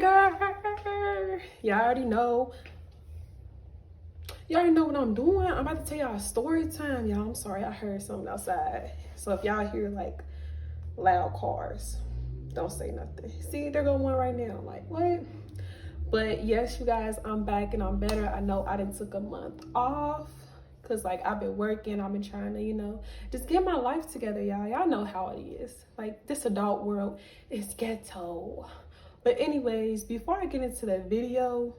fire. Y'all already know. Y'all already know what I'm doing. I'm about to tell y'all a story time, y'all. I'm sorry, I heard something outside. So if y'all hear like loud cars, don't say nothing. See, there go one right now. Like, what? But yes, you guys, I'm back and I'm better. I know I done took a month off because like I've been working. I've been trying to, you know, just get my life together, y'all. Y'all know how it is. Like, this adult world is ghetto. But anyways, before I get into the video,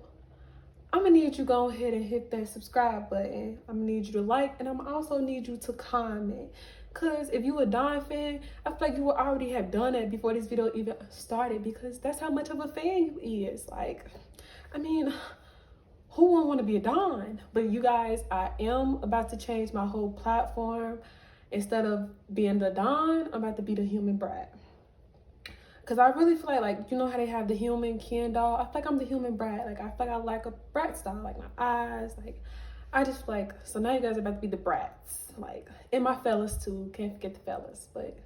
I'm gonna need you to go ahead and hit that subscribe button. I'm gonna need you to like, and I'm also need you to comment. Cause if you a Don fan, I feel like you would already have done it before this video even started, because that's how much of a fan you is. Like, I mean, who wouldn't want to be a Don? But you guys, I am about to change my whole platform. Instead of being the Don, I'm about to be the Humanbratt. Cause I really feel like, you know how they have the human Ken doll? I feel like I'm the Humanbratt. Like, I feel like I like a brat style, like my eyes. Like, I just feel like, so now you guys are about to be the brats. Like, and my fellas too. Can't forget the fellas, but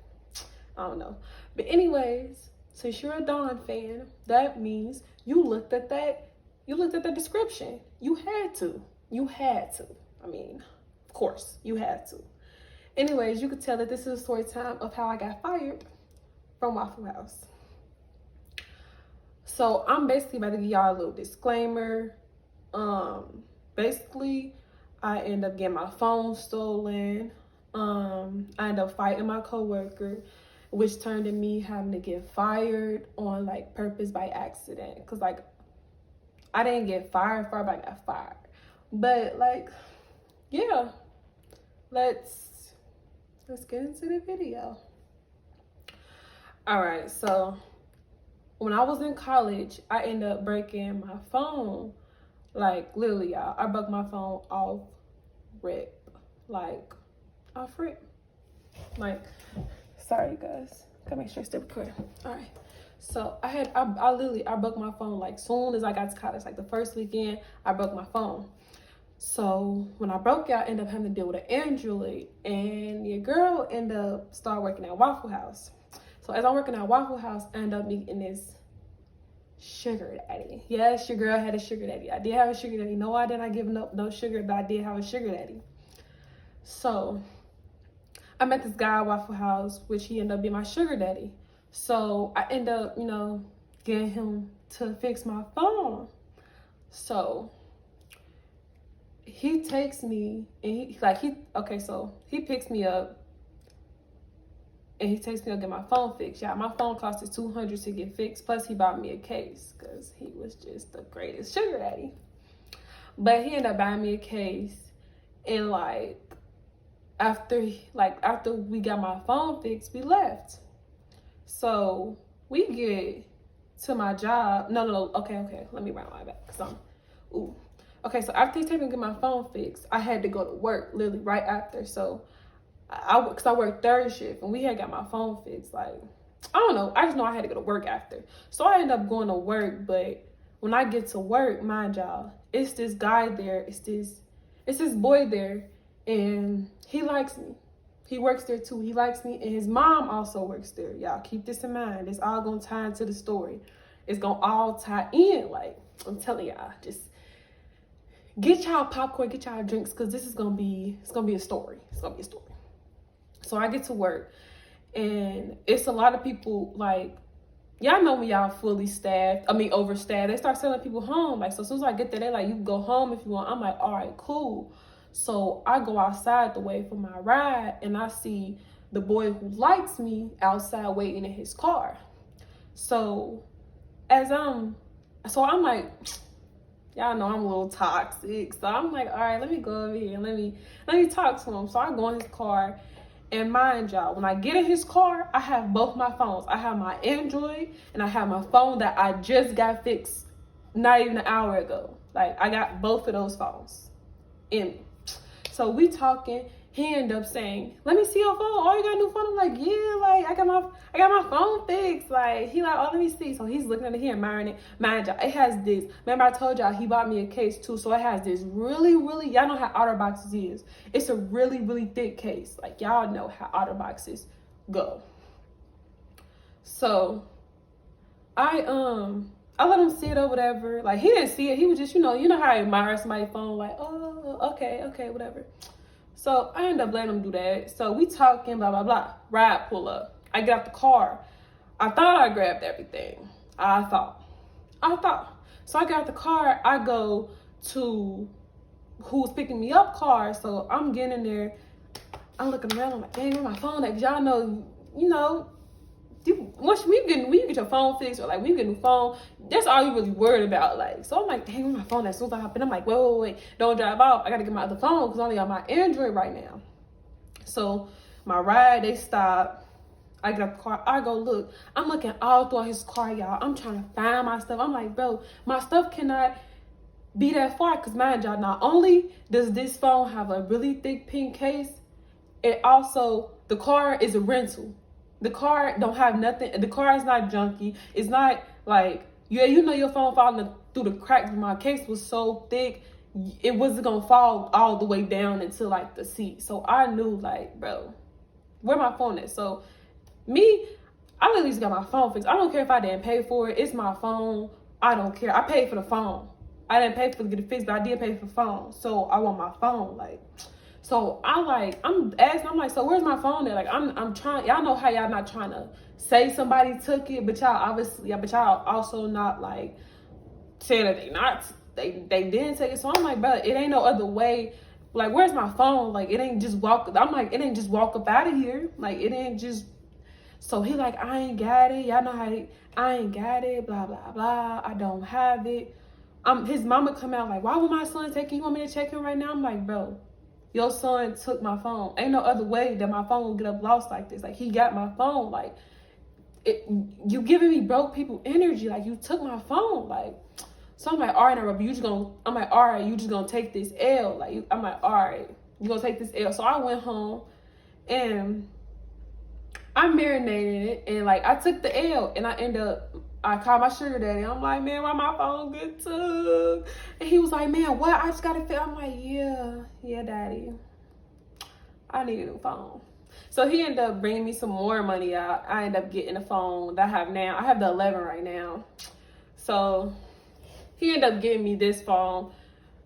I don't know. But anyways, since you're a Don fan, that means you looked at that. You looked at the description. You had to. You had to. I mean, of course, you had to. Anyways, you could tell that this is a story time of how I got fired from Waffle House. So I'm basically about to give y'all a little disclaimer. Basically, I end up getting my phone stolen. I end up fighting my coworker, which turned to me having to get fired on like purpose by accident. Cause like I didn't get fired, but I got fired. But like, yeah, let's get into the video. All right, so when I was in college, I ended up breaking my phone. Like, literally, y'all, I broke my phone off rip. Like, off rip. Like, sorry, guys. Gotta make sure I stay recording. All right. So, I broke my phone, like, soon as I got to college. Like, the first weekend, I broke my phone. So, when I broke it, I ended up having to deal with an Android. And your girl ended up start working at Waffle House. So, as I'm working at Waffle House, I ended up meeting this sugar daddy. Yes, your girl had a sugar daddy. I did have a sugar daddy. No, I did not give up no sugar, but I did have a sugar daddy. So I met this guy at Waffle House, which he ended up being my sugar daddy. So I ended up, you know, getting him to fix my phone. So he takes me and he picks me up and he takes me to get my phone fixed. Yeah, my phone costed $200 to get fixed. Plus, he bought me a case because he was just the greatest sugar daddy. But he ended up buying me a case, and like after we got my phone fixed, we left. So we get to my job. No. Okay. Let me round my back because Okay, so after he took me to get my phone fixed, I had to go to work literally right after. So because I worked third shift and we had got my phone fixed. Like, I don't know. I just know I had to go to work after. So I ended up going to work. But when I get to work, mind y'all, it's this guy there. It's this boy there. And he likes me. He works there too. He likes me. And his mom also works there. Y'all keep this in mind. It's all going to tie into the story. It's going to all tie in. Like, I'm telling y'all, just get y'all popcorn, get y'all drinks, because this is going to be, it's going to be a story. It's going to be a story. So I get to work, and it's a lot of people, like, y'all know when y'all fully staffed, overstaffed, they start sending people home. Like, so as soon as I get there, they like, you can go home if you want. I'm like, all right, cool. So I go outside to wait for my ride, and I see the boy who likes me outside waiting in his car. So I'm like, y'all know I'm a little toxic. So I'm like, all right, let me go over here and let me talk to him. So I go in his car. And mind y'all, when I get in his car, I have both my phones. I have my Android and I have my phone that I just got fixed not even an hour ago. Like, I got both of those phones in me. So we talking. He ended up saying, let me see your phone. Oh, you got a new phone? I'm like, yeah, like I got my phone fixed. Like, he like, oh, let me see. So he's looking at it here, admiring it. Mind y'all, it has this. Remember I told y'all he bought me a case too. So it has this really, really, y'all know how OtterBoxes is. It's a really, really thick case. Like, y'all know how OtterBoxes go. So I I let him see it or whatever. Like, he didn't see it. He was just, you know how I admire somebody's phone. Like, oh, okay, whatever. So I ended up letting him do that. So we talking, blah, blah, blah. Ride pull up. I get out the car. I thought I grabbed everything. I thought. So I got out the car. I go to who's picking me up car. So I'm getting in there. I'm looking around. I'm like, dang, where my phone at? Because y'all know, when you get your phone fixed, or like when you get a new phone, that's all you really worried about. Like, so I'm like, dang, where my phone at? As soon as I hop in, I'm like, wait, don't drive off. I gotta get my other phone because I only got my Android right now. So my ride, they stop. I get up the car. I go look. I'm looking all through his car, y'all. I'm trying to find my stuff. I'm like, bro, my stuff cannot be that far because, mind y'all, not only does this phone have a really thick pink case, it also, the car is a rental. The car don't have nothing. The car is not junky. It's not like, your phone falling through the cracks. My case was so thick, it wasn't gonna fall all the way down into like the seat. So I knew, like, bro, where my phone is. So me, I at least got my phone fixed. I don't care if I didn't pay for it. It's my phone. I don't care. I paid for the phone. I didn't pay for to get it fixed, but I did pay for the phone. So I want my phone, like. So I'm asking, I'm like, so where's my phone at? Like, I'm trying, y'all know how y'all not trying to say somebody took it, but y'all also not like saying that they didn't take it. So I'm like, bro, it ain't no other way. Like, where's my phone? Like, it ain't just walk. I'm like, it ain't just walk up out of here. Like, it ain't just. So he like, I ain't got it. Y'all know how I ain't got it. Blah blah blah. I don't have it. His mama come out like, why would my son take it? You want me to check him right now? I'm like, bro, your son took my phone. Ain't no other way that my phone will get up lost like this. Like, he got my phone. Like, you giving me broke people energy. Like, you took my phone. Like, so I'm like, all right, you just gonna take this L. Like, I'm like, all right, you gonna take this L. So I went home and I marinated it, and like, I took the L, and I called my sugar daddy. I'm like, man, why my phone get took? And he was like, man, what? I just got it. I'm like, yeah, daddy. I need a new phone. So he ended up bringing me some more money out. I ended up getting the phone that I have now. I have the 11 right now. So he ended up getting me this phone.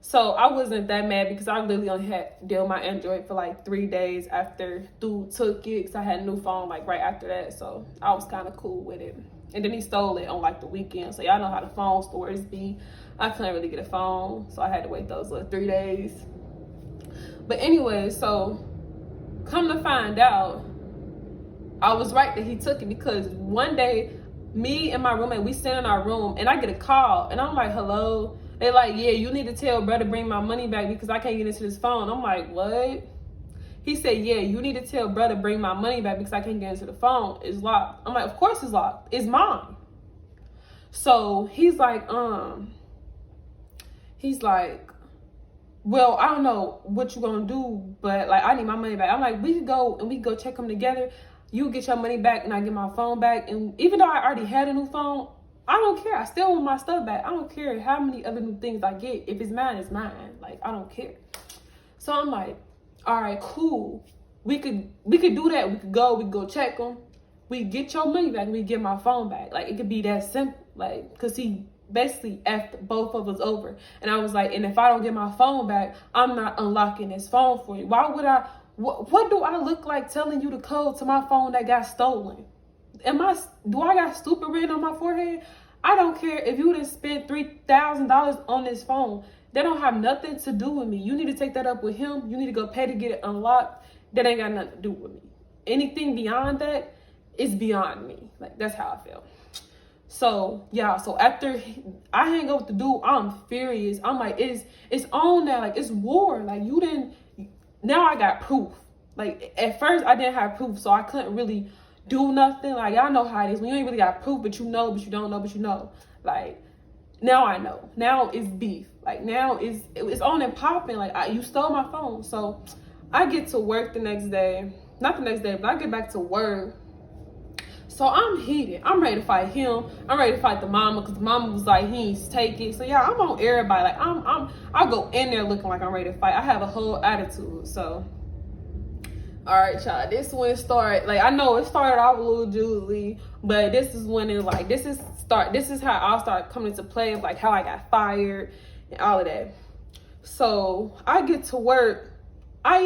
So I wasn't that mad because I literally only had to deal with my Android for like 3 days after dude took it, because I had a new phone like right after that. So I was kind of cool with it. And then he stole it on like the weekend. So y'all know how the phone stores be. I couldn't really get a phone, so I had to wait those 3 days. But anyway, so come to find out, I was right that he took it, because one day, me and my roommate, we sit in our room and I get a call and I'm like, hello? They're like, yeah, you need to tell brother bring my money back because I can't get into this phone. I'm like, what? He said, yeah, you need to tell brother bring my money back because I can't get into the phone. It's locked. I'm like, of course it's locked. It's mine. So he's like, well, I don't know what you gonna do, but like, I need my money back. I'm like, we could go check them together. You get your money back and I get my phone back. And even though I already had a new phone, I don't care. I still want my stuff back. I don't care how many other new things I get. If it's mine, it's mine. Like, I don't care. So I'm like, all right, cool. We could do that. We could go check them. We get your money back and we get my phone back. Like, it could be that simple. Like, because he basically effed both of us over. And I was like, and if I don't get my phone back, I'm not unlocking this phone for you. Why would I? What do I look like telling you the code to my phone that got stolen? Do I got stupid written on my forehead? I don't care if you would have spent $3,000 on this phone. That don't have nothing to do with me. You need to take that up with him. You need to go pay to get it unlocked. That ain't got nothing to do with me. Anything beyond that is beyond me. Like, that's how I feel. So yeah, so after I hang up with the dude, I'm furious. I'm like, it's on now. Like, it's war. Like, you didn't. Now I got proof. Like, at first I didn't have proof, so I couldn't really do nothing. Like, y'all know how it is when you ain't really got proof, but you know, but you don't know, but you know. Like, now I know. Now it's beef. Like, now it's on and popping. Like, you stole my phone. So I get to work the next day. Not the next day, but I get back to work. So I'm heated. I'm ready to fight him. I'm ready to fight the mama, because the mama was like, he needs to take it. So yeah, I'm on everybody. Like, I go in there looking like I'm ready to fight. I have a whole attitude. So all right, y'all, this is when it started. Like, I know it started off a little juicy, but this is when it, like, this is this is how it all started coming into play of like how I got fired and all of that. So I get to work. I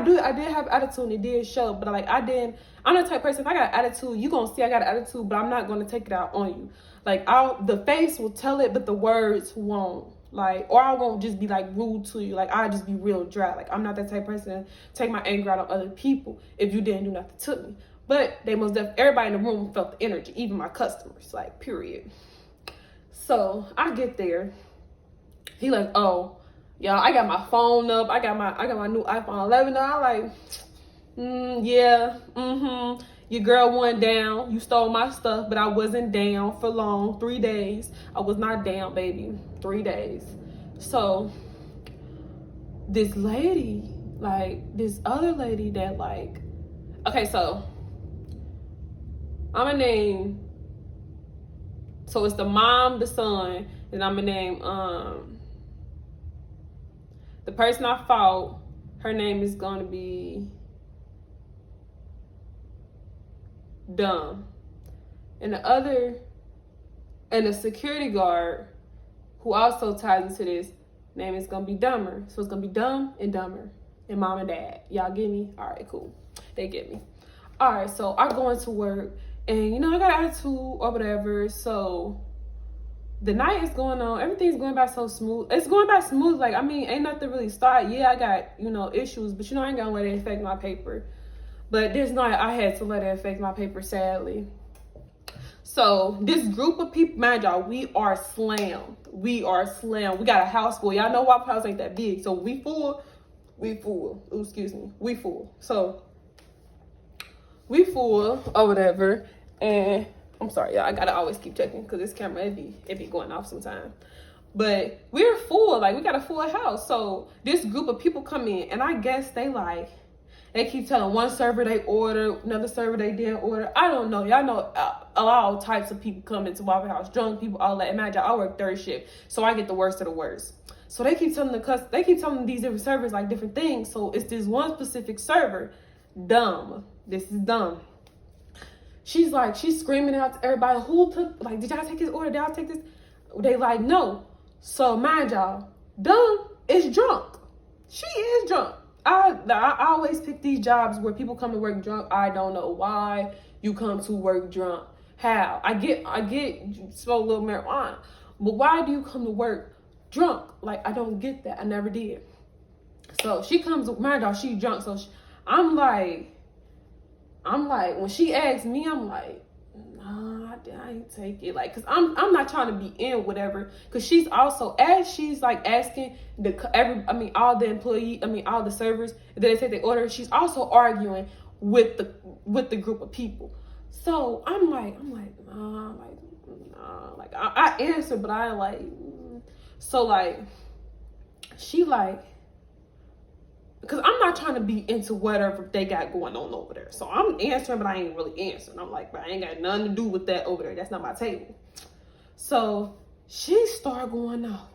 did have attitude and it did show, but like I'm the type of person, if I got attitude, you gonna see I got an attitude, but I'm not gonna take it out on you. Like the face will tell it, but the words won't. Like, or I won't just be like rude to you. Like, I'll just be real dry. Like, I'm not that type of person to take my anger out on other people if you didn't do nothing to me. But they most definitely, everybody in the room felt the energy, even my customers, like, period. So I get there. He like, oh, y'all, I got my phone up. I got my new iPhone 11. I'm like, yeah, Your girl went down. You stole my stuff, but I wasn't down for long. 3 days. I was not down, baby. 3 days. So this lady, like this other lady that like, okay, so I'm gonna name, so it's the mom, the son, and I'm gonna name the person I fought, her name is gonna be Dumb. And the security guard who also ties into this name is gonna be Dumber. So it's gonna be Dumb and Dumber and Mom and Dad. Y'all get me? All right, cool. They get me. All right, so I go into work and I got an attitude or whatever. So the night is going on. Everything's going by so smooth. It's going by smooth. Like, I mean, ain't nothing really started. Yeah, I got, issues, but I ain't gonna let it affect my paper. But this night I had to let it affect my paper, sadly. So this group of people, man, y'all, we are slammed. We got a house full. Y'all know our house ain't that big. So we full. Ooh, excuse me. We full. So we full or whatever. And I'm sorry, y'all. I gotta always keep checking because this camera, it be going off sometimes. But we're full. Like, we got a full house. So this group of people come in, and I guess they keep telling one server they order, another server they didn't order. I don't know. Y'all know all types of people come into Waffle House, drunk people, all that. Imagine I work third shift, so I get the worst of the worst. So they keep telling these different servers like different things. So it's this one specific server, Dumb. This is Dumb. She's screaming out to everybody, who took, like, did y'all take his order? Did y'all take this? They like, no. So mind y'all, Dumb is drunk. She is drunk. I always pick these jobs where people come to work drunk. I don't know why you come to work drunk. How? I get you smoke a little marijuana, but why do you come to work drunk? Like, I don't get that. I never did. So she comes, my dog, she drunk. So I'm like, when she asks me, I'm like, nah, I ain't take it. Like, cause I'm not trying to be in whatever. Cause she's also, as she's like asking all the servers that they take their order, she's also arguing with the group of people. So I'm like, nah, like I answer, but I like, so like, she like, because I'm not trying to be into whatever they got going on over there. So I'm answering, but I ain't really answering. I'm like, but I ain't got nothing to do with that over there. That's not my table. So she started going off.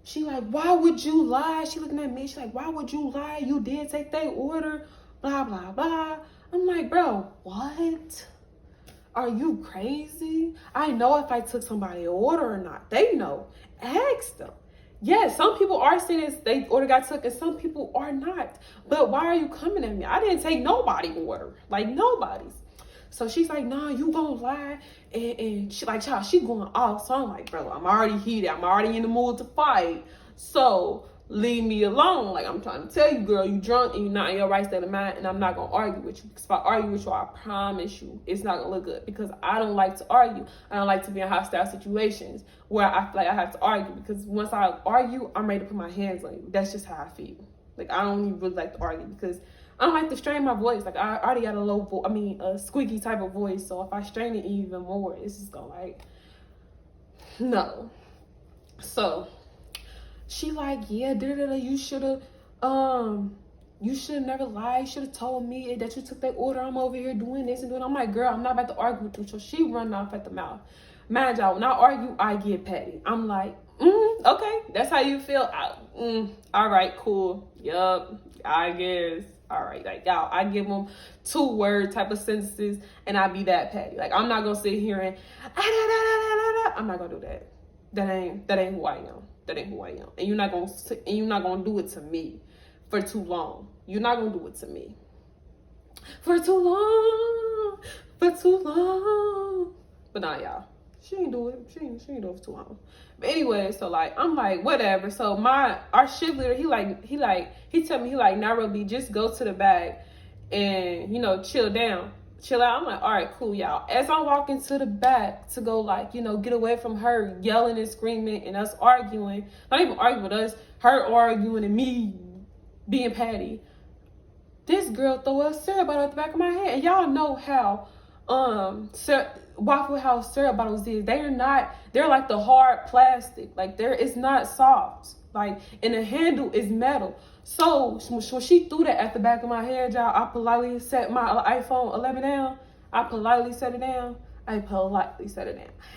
She like, why would you lie? She looking at me. She like, why would you lie? You did take their order. Blah, blah, blah. I'm like, bro, what? Are you crazy? I know if I took somebody's order or not. They know. Ask them. Yes, some people are saying they order got took and some people are not. But why are you coming at me? I didn't take nobody's order. Like, nobody's. So she's like, nah, you gonna lie. And she like, child, she going off. So I'm like, bro, I'm already heated. I'm already in the mood to fight. So leave me alone. Like, I'm trying to tell you, girl, you drunk and you're not in your right state of mind, and I'm not gonna argue with you. Because if I argue with you, I promise you it's not gonna look good, because I don't like to argue. I don't like to be in hostile situations where I feel like I have to argue, because once I argue, I'm ready to put my hands on you. That's just how I feel. Like, I don't even really like to argue because I don't like to strain my voice. Like, I already got a squeaky type of voice. So if I strain it even more, it's just gonna like, no. So she like, yeah, you should have never lied. You should have told me that you took that order. I'm over here doing this and doing. I'm like, girl, I'm not about to argue with you. So she run off at the mouth. Mind y'all, when I argue, I get petty. I'm like, okay, that's how you feel. All right, cool. Yup. I guess. All right, like y'all, I give them 2-word type of sentences, and I be that petty. Like I'm not gonna sit here and I'm not gonna do that. That ain't who I am. That ain't who I am. And you're not gonna do it to me for too long. You're not gonna do it to me for too long. For too long. But nah, y'all. She ain't do it. She ain't do it for too long. But anyway, so like I'm like whatever. So our shift leader, he tell me Nairobi, just go to the back and chill down, chill out. I'm like, all right, cool, y'all. As I'm walking to the back to go get away from her yelling and screaming and us arguing, not even arguing with us, her arguing and me being petty. This girl throw a syrup bottle at the back of my head, and y'all know how Waffle House syrup bottles is. They're like the hard plastic. Like it's not soft. Like, and the handle is metal. So when she threw that at the back of my head, y'all, I politely set my iPhone 11 down. I politely set it down.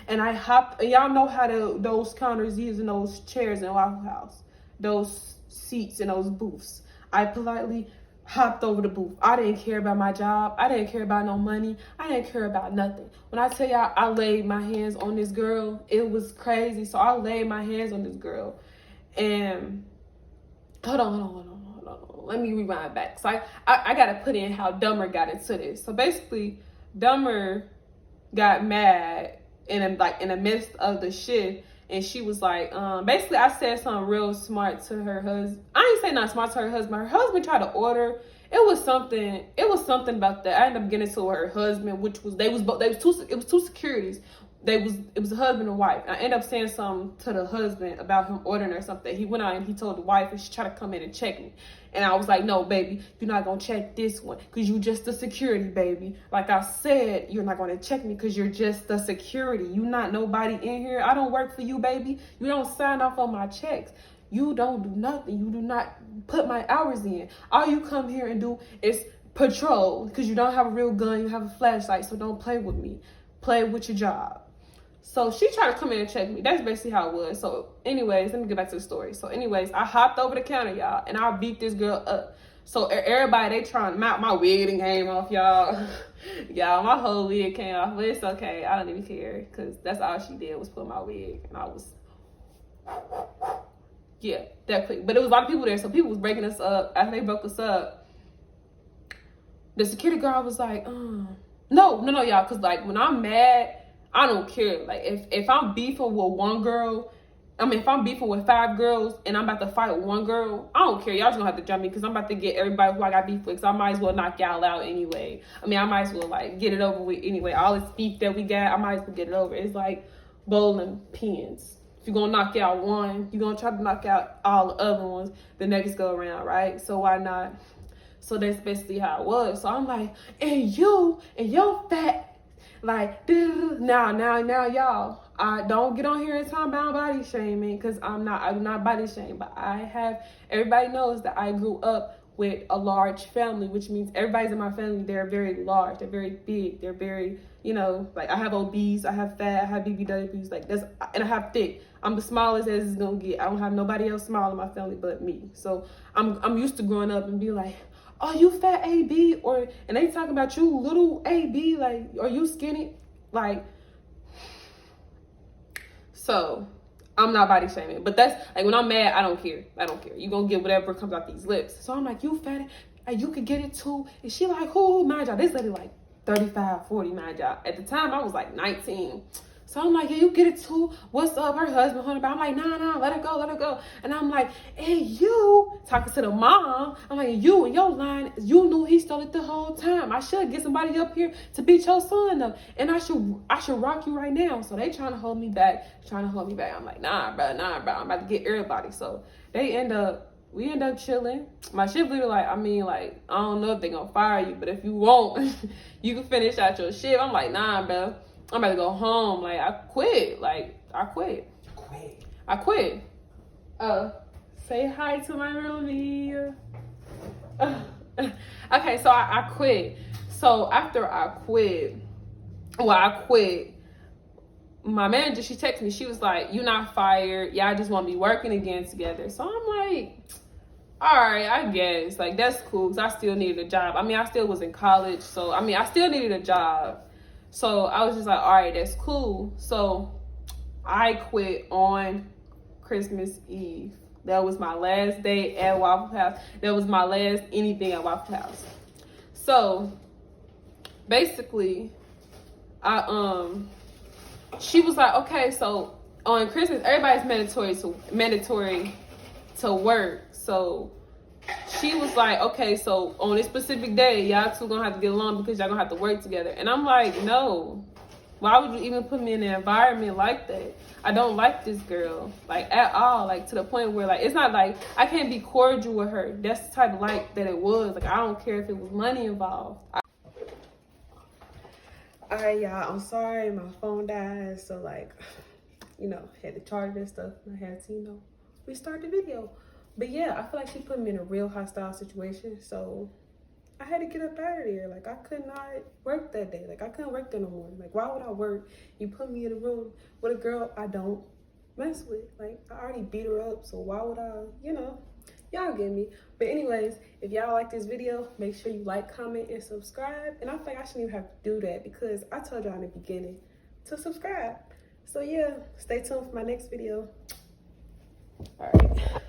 And I hopped. Y'all know how those counters is and those chairs in Waffle House, those seats and those booths. I politely hopped over the booth. I didn't care about my job. I didn't care about no money. I didn't care about nothing. When I tell y'all I laid my hands on this girl, it was crazy. So I laid my hands on this girl. And hold on. Let me rewind back. So I got to put in how Dumber got into this. So basically, Dumber got mad in the midst of the shift. And she was like, basically, I said something real smart to her husband. I ain't say not smart to her husband. Her husband tried to order. It was something about that. I ended up getting to her husband, which was it was two securities. It was a husband and wife. I ended up saying something to the husband about him ordering or something. He went out and he told the wife, and she tried to come in and check me. And I was like, no, baby, you're not going to check this one because you just the security, baby. Like I said, you're not going to check me because you're just the security. You not nobody in here. I don't work for you, baby. You don't sign off on my checks. You don't do nothing. You do not put my hours in. All you come here and do is patrol because you don't have a real gun. You have a flashlight, so don't play with me. Play with your job. So she tried to come in and check me. That's basically how it was. So anyways, let me get back to the story. So anyways, I hopped over the counter, y'all, and I beat this girl up. So everybody, they trying, my wig done came off, y'all. Y'all, my whole wig came off, but it's okay. I don't even care because that's all she did was put my wig. And I was, yeah, that quick. But it was a lot of people there. So people was breaking us up. After they broke us up, the security guard was like, no, y'all. Because like when I'm mad, I don't care. Like if I'm beefing with one girl, if I'm beefing with 5 girls and I'm about to fight with one girl, I don't care. Y'all just gonna have to jump me because I'm about to get everybody who I got beef with. So I might as well knock y'all out anyway. I might as well like get it over with anyway. All this beef that we got, I might as well get it over. It's like bowling pins. If you're gonna knock out one, you're gonna try to knock out all the other ones the next go around, right? So why not? So that's basically how it was. So I'm like, and your fat. Like, now, y'all, I don't get on here and talk about body shaming because I'm not body shaming, but everybody knows that I grew up with a large family, which means everybody's in my family, they're very large, they're very big, they're very, like I have obese, I have fat, I have BBWs, like that's, and I have thick. I'm the smallest as it's gonna get. I don't have nobody else small in my family but me. So I'm used to growing up and be like, oh, you fat AB, and they talking about you little AB, like, are you skinny? Like, so I'm not body shaming, but that's like when I'm mad, I don't care. You gonna get whatever comes out these lips. So I'm like, you fat, and you could get it too. And she like, who? Mind y'all, this lady like 35, 40, mind y'all. At the time, I was like 19. So I'm like, yeah, you get it too. What's up? Her husband, honey. I'm like, nah, let her go. And I'm like, hey, you, talking to the mom. I'm like, you and your line, you knew he stole it the whole time. I should get somebody up here to beat your son up. And I should rock you right now. So they trying to hold me back. I'm like, nah, bro. I'm about to get everybody. So we end up chilling. My shift leader, I don't know if they gonna fire you, but if you won't, you can finish out your shift. I'm like, nah, bro. I'm about to go home. Like, I quit. Say hi to my roomie. Okay, so I quit. So after I quit, my manager, she texted me. She was like, you're not fired. Y'all just want to be working again together. So I'm like, all right, I guess. Like, that's cool because I still needed a job. I mean, I still was in college. So, I mean, I still needed a job. So, I was just like, all right, that's cool. So, I quit on Christmas Eve. That was my last day at Waffle House. That was my last anything at Waffle House. So, basically, she was like, okay, so on Christmas, everybody's mandatory to work. So she was like, okay, so on this specific day, y'all two gonna have to get along because y'all gonna have to work together. And I'm like, no. Why would you even put me in an environment like that? I don't like this girl, like, at all. Like, to the point where, like, it's not like I can't be cordial with her. That's the type of like that it was. Like, I don't care if it was money involved. All right, y'all, I'm sorry. My phone died. So, like, you know, had to charge and stuff. I had to, you know, restart the video. But yeah, I feel like she put me in a real hostile situation. So I had to get up out of there. Like, I could not work that day. Like, I couldn't work there no more. Like, why would I work? You put me in a room with a girl I don't mess with. Like, I already beat her up. So why would I, you know, y'all get me. But anyways, if y'all like this video, make sure you like, comment, and subscribe. And I think I shouldn't even have to do that because I told y'all in the beginning to subscribe. So yeah, stay tuned for my next video. All right.